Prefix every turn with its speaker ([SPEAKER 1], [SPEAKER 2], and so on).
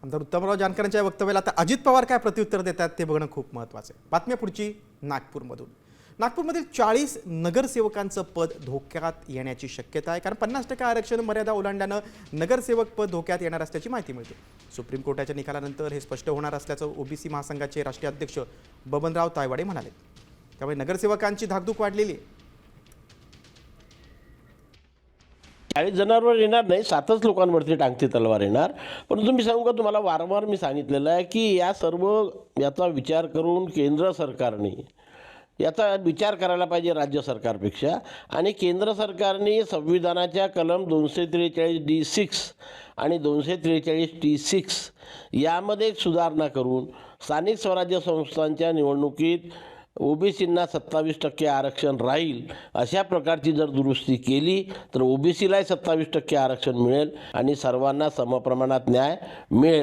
[SPEAKER 1] आमदार उत्तमराव जानकरांच्या वक्तव्याला आता अजित पवार काय प्रत्युत्तर देतात ते बघणं खूप महत्त्वाचं आहे। बातमी पुढची नागपूरमधून। नागपूरमधील 40 नगरसेवकांचं पद धोक्यात येण्याची शक्यता आहे, कारण 50% आरक्षण मर्यादा ओलांडल्यानं नगरसेवक पद धोक्यात येणार असल्याची माहिती मिळते। सुप्रीम कोर्टाच्या निकालानंतर हे स्पष्ट होणार असल्याचं ओबीसी महासंघाचे राष्ट्रीय अध्यक्ष बबनराव तायवाडे म्हणाले। त्यामुळे नगरसेवकांची धाकधूक वाढलेली आहे।
[SPEAKER 2] 40 जणांवर येणार नाही, 7च लोकांवरती टांगती तलवार येणार। परंतु मी सांगू का तुम्हाला, वारंवार मी सांगितलेलं आहे की याचा विचार करून केंद्र सरकारने याचा विचार करायला पाहिजे राज्य सरकारपेक्षा। आणि केंद्र सरकारने संविधानाच्या कलम 243D6 आणि 243T6 यामध्ये सुधारणा करून स्थानिक स्वराज्य संस्थांच्या निवडणुकीत ओबीसींना 27% आरक्षण राहील अशा प्रकारची जर दुरुस्ती केली तर ओबीसीलाही 27% आरक्षण मिळेल आणि सर्वांना समप्रमाणात न्याय मिळेल।